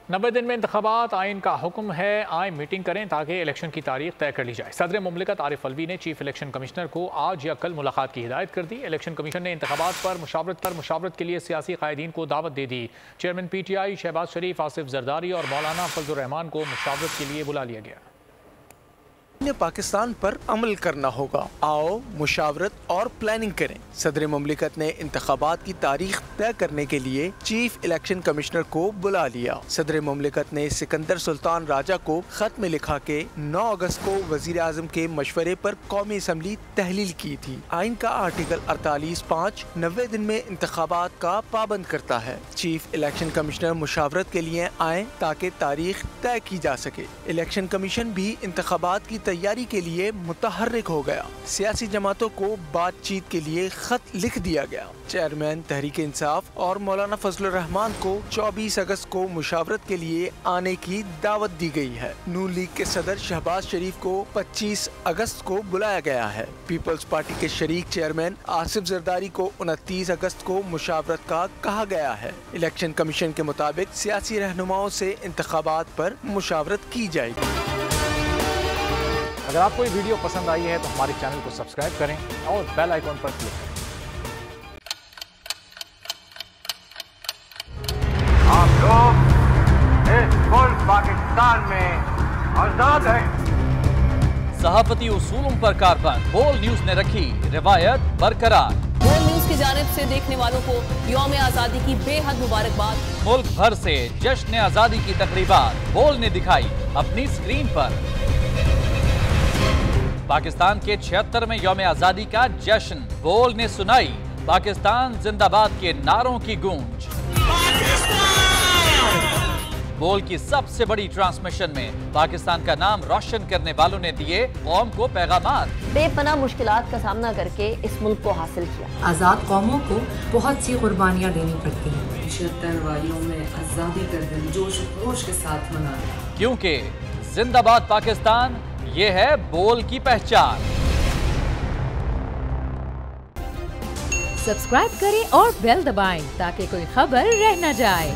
90 दिन में इंतखाबात आइन का हुक्म है, आए मीटिंग करें ताकि इलेक्शन की तारीख तय कर ली जाए। सदर मुमलिकत आरिफ अलवी ने चीफ इलेक्शन कमिश्नर को आज या कल मुलाकात की हिदायत कर दी। इलेक्शन कमीशन ने इंतखाबात पर मुशावरत के लिए सियासी कायदीन को दावत दे दी। चेयरमैन PTI शहबाज शरीफ, आसिफ जरदारी और मौलाना फजलुर रहमान को मुशावरत के लिए बुला लिया गया। पाकिस्तान पर अमल करना होगा, आओ मुशावरत और प्लानिंग करें। सदर मुमलिकत ने इंतखाबात की तारीख तय करने के लिए चीफ इलेक्शन कमिश्नर को बुला लिया। सदर मुमलिकत ने सिकंदर सुल्तान राजा को खत में लिखा के 9 अगस्त को वजीर आजम के मशवरे पर कौमी असम्बली तहलील की थी। आइन का आर्टिकल 48(5) 90 दिन में इंतखाबात का पाबंद करता है। चीफ इलेक्शन कमिश्नर मुशावरत के लिए आए ताकि तारीख तय की जा सके। इलेक्शन कमीशन भी इंतखाबात की तैयारी के लिए मुतहर्रिक हो गया। सियासी जमातों को बातचीत के लिए खत लिख दिया गया। चेयरमैन तहरीक इंसाफ और मौलाना फजलुर रहमान को 24 अगस्त को मुशावरत के लिए आने की दावत दी गई है। नून लीग के सदर शहबाज शरीफ को 25 अगस्त को बुलाया गया है। पीपल्स पार्टी के शरीक चेयरमैन आसिफ जरदारी को 29 अगस्त को मुशावरत का कहा गया है। इलेक्शन कमीशन के मुताबिक सियासी रहनुमाओं से इंतखाबात पर मुशावरत की जाएगी। अगर आपको ये वीडियो पसंद आई है तो हमारे चैनल को सब्सक्राइब करें और बेल आइकॉन पर क्लिक करें। आप लोग इस मुल्क पाकिस्तान में आजाद हैं। सहाफती उसूलों पर कारबंद। बोल न्यूज ने रखी रिवायत बरकरार। बोल न्यूज की जानिब से देखने वालों को यौम आजादी की बेहद मुबारकबाद। मुल्क भर से जश्न आजादी की तकरीबात बोल ने दिखाई अपनी स्क्रीन पर। पाकिस्तान के 76वें यौम आजादी का जश्न बोल ने सुनाई पाकिस्तान जिंदाबाद के नारों की गूंज। बोल की सबसे बड़ी ट्रांसमिशन में पाकिस्तान का नाम रोशन करने वालों ने दिए कौम को पैगामात। बेपनाह मुश्किलात का सामना करके इस मुल्क को हासिल किया। आज़ाद कौमों को बहुत सी कुर्बानियाँ देनी पड़ती हैं। 76 वारियों में आज़ादी का दिन जोश खरोश के साथ मना, क्योंकि जिंदाबाद पाकिस्तान ये है बोल की पहचान। सब्सक्राइब करें और बेल दबाएं ताकि कोई खबर रह न जाए।